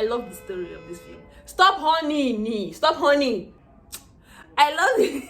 I love the story of this film. Stop honey. Stop honey. I love it.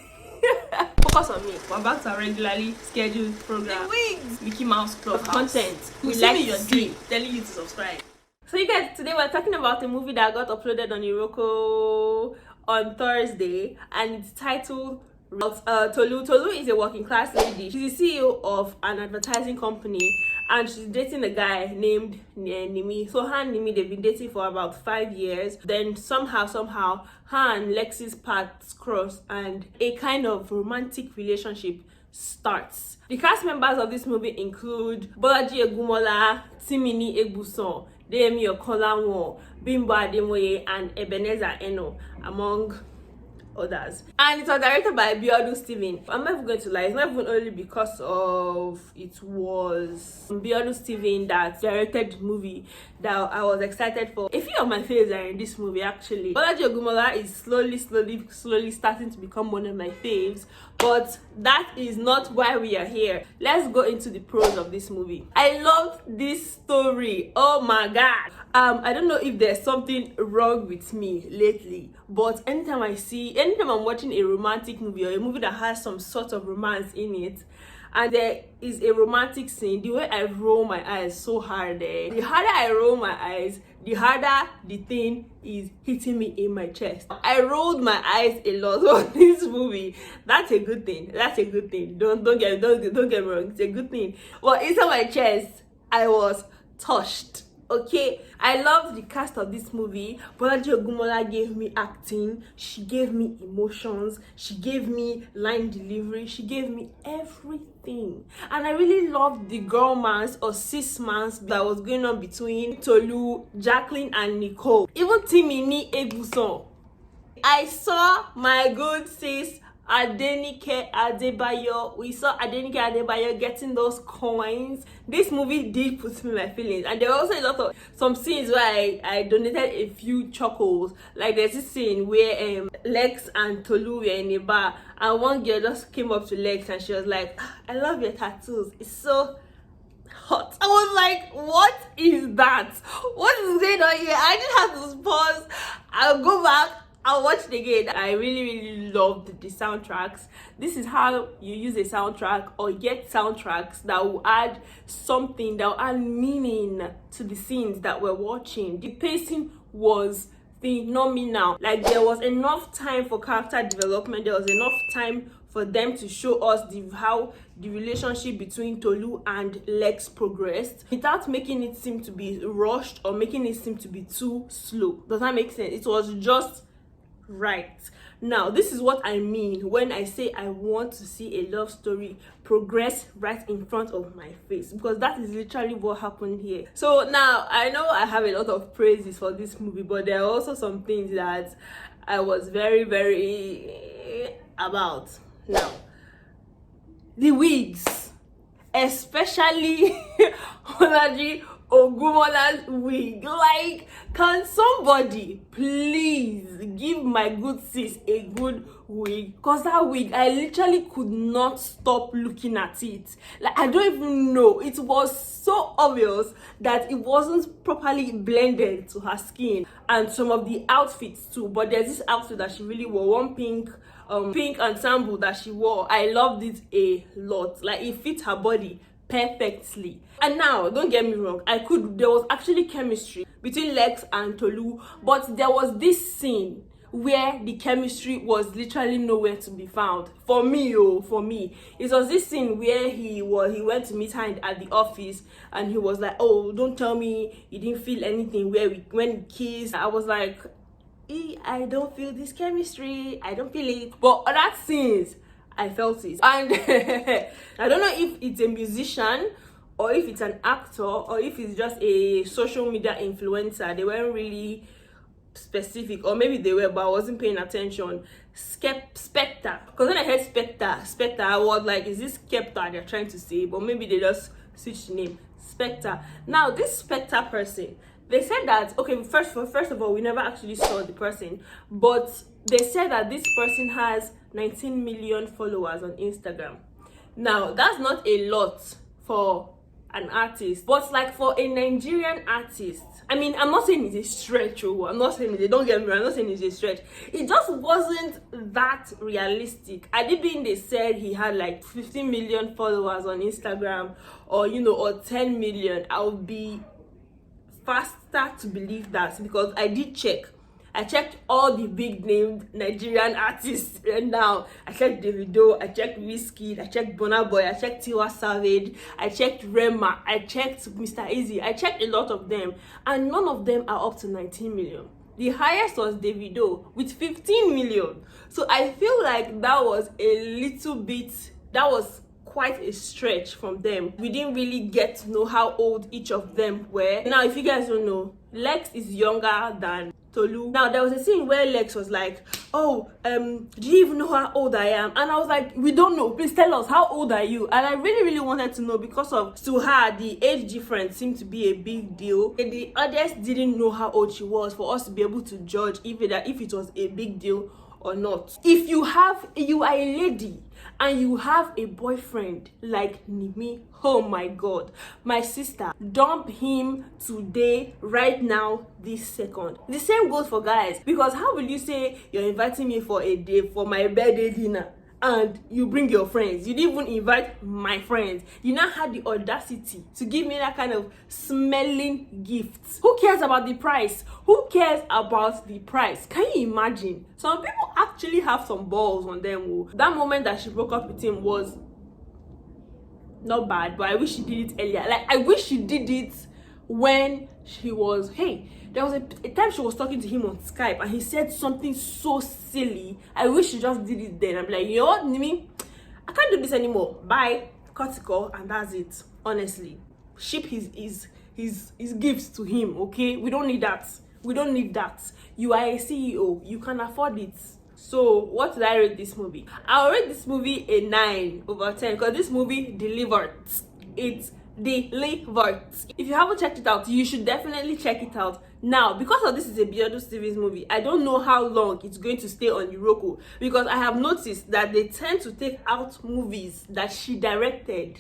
Focus on me. We're back to our regularly scheduled program. The wigs. Mickey Mouse Club content. We like me your dream. Telling you to subscribe. So you guys, today we're talking about a movie that got uploaded on Irokotv on Thursday, and it's titled Tolu. Tolu is a working class lady. She's the CEO of an advertising company, and she's dating a guy named Nimi. So her and Nimi, they've been dating for about 5 years. Then somehow, her and Lexi's paths cross, and a kind of romantic relationship starts. The cast members of this movie include Bolaji, Ogunmola, Timini, Egbuson, Deyemi, Okanlawon, Bimbo, Ademoye, and Ebenezer, among others. And it was directed by Biodun. I'm not even going to lie, it's not even only because of it was Biodun that directed the movie that I was excited for. A few of my faves are in this movie actually. Bolaji Ogunmola is slowly starting to become one of my faves, but that is not why we are here. Let's go into the pros of this movie. I love this story. Oh my god. I don't know if there's something wrong with me lately, but anytime I'm watching a romantic movie or a movie that has some sort of romance in it, and there is a romantic scene, the way I roll my eyes so hard, the harder I roll my eyes, the harder the thing is hitting me in my chest. I rolled my eyes a lot on this movie. That's a good thing. Don't get me wrong. It's a good thing. But inside my chest, I was touched. Okay, I love the cast of this movie. Bolaji Ogunmola gave me acting, she gave me emotions, she gave me line delivery, she gave me everything. And I really loved the girl-mans or cis-mans that was going on between Tolu, Jacqueline, and Nicole. Even Timini, Egbuson. I saw my good sis Adebayo. We saw Adebayo getting those coins. This movie did put me in my feelings, and there were also a lot of some scenes where I donated a few chuckles. Like there's this scene where Lex and Tolu were in a bar, and one girl just came up to Lex and she was like, "I love your tattoos. It's so hot." I was like, what is that? What is going on here? I just have to pause. I'll go back. I'll watch it again. I really loved the soundtracks. This is how you use a soundtrack or get soundtracks that will add something, that will add meaning to the scenes that we're watching. The pacing was phenomenal. Like there was enough time for character development. There was enough time for them to show us how the relationship between Tolu and Lex progressed without making it seem to be rushed or making it seem to be too slow. Does that make sense? It was just right. Now, this is what I mean when I say I want to see a love story progress right in front of my face, because that is literally what happened here. So now I know I have a lot of praises for this movie, but there are also some things that I was very about. Now, the wigs, especially Bolaji Ogunmola's wig. Like, can somebody please give my good sis a good wig? Because that wig, I literally could not stop looking at it. Like, I don't even know, it was so obvious that it wasn't properly blended to her skin, and some of the outfits too. But there's this outfit that she really wore, one pink ensemble that she wore. I loved it a lot. Like, it fit her body perfectly. And now, don't get me wrong, there was actually chemistry between Lex and Tolu, but there was this scene where the chemistry was literally nowhere to be found. For me, it was this scene where he went to meet her at the office, and he was like, "Oh, don't tell me you didn't feel anything when we kissed." I was like, I don't feel this chemistry, I don't feel it. But other scenes, I felt it. And I don't know if it's a musician or if it's an actor or if it's just a social media influencer. They weren't really specific, or maybe they were, but I wasn't paying attention. Spectre, because when I heard Spectre, I was like, is this Skepta they're trying to say? But maybe they just switched the name. Spectre. Now, this Spectre person, they said that, okay, first of all, we never actually saw the person, but they said that this person has 19 million followers on Instagram. Now, that's not a lot for an artist, but like for a Nigerian artist, I mean, I'm not saying it's a stretch. Oh, I'm not saying it. Don't get me wrong. I'm not saying it's a stretch. It just wasn't that realistic. Ademoye, they said he had like 15 million followers on Instagram, or or 10 million. I would be faster to believe that, because I did check. I checked all the big named Nigerian artists, and now I checked Davido, I checked Wizkid, I checked Burna Boy, I checked Tiwa Savage, I checked Rema, I checked Mr. Easy, I checked a lot of them, and none of them are up to 19 million. The highest was Davido with 15 million. So I feel like that was quite a stretch from them. We didn't really get to know how old each of them were. Now, if you guys don't know, Lex is younger than Tolu. Now, there was a scene where Lex was like, oh, do you even know how old I am? And I was like, we don't know. Please tell us, how old are you? And I really, really wanted to know, because to her, the age difference seemed to be a big deal. And the audience didn't know how old she was for us to be able to judge if it was a big deal or not. If you are a lady and you have a boyfriend like Nimi, oh my god, my sister, dump him today, right now, this second. The same goes for guys, because how will you say you're inviting me for a day, for my birthday dinner, and you bring your friends? You didn't even invite my friends. You now had the audacity to give me that kind of smelling gift. Who cares about the price? Who cares about the price? Can you imagine? Some people actually have some balls on them. Oh. That moment that she broke up with him was not bad, but I wish she did it earlier. Like, I wish she did it when she was, there was a time she was talking to him on Skype and he said something so silly. I wish she just did it then. I'm like, you know what, Nimi? I can't do this anymore. Bye. Cut the call, and that's it. Honestly. Ship his gifts to him, okay? We don't need that. We don't need that. You are a CEO. You can afford it. So, what did I rate this movie? I'll rate this movie a 9/10 because this movie delivered. It delivered. If you haven't checked it out, you should definitely check it out. Now, because of this is a Biodun Stevens movie, I don't know how long it's going to stay on Iroko, because I have noticed that they tend to take out movies that she directed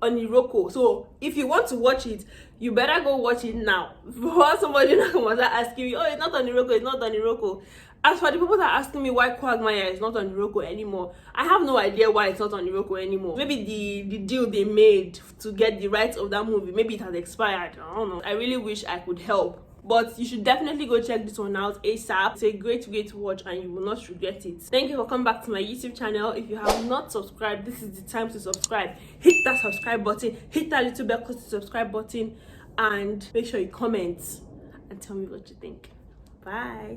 on Iroko. So if you want to watch it, you better go watch it now before somebody was asking me, oh, it's not on Iroko, it's not on Iroko. As for the people that are asking me why Quagmire is not on Iroko anymore, I have no idea why it's not on Iroko anymore. Maybe the deal they made to get the rights of that movie, maybe it has expired. I don't know. I really wish I could help. But you should definitely go check this one out ASAP. It's a great watch and you will not regret it. Thank you for coming back to my YouTube channel. If you have not subscribed, this is the time to subscribe. Hit that subscribe button, hit that little bell close to subscribe button, and make sure you comment and tell me what you think. Bye.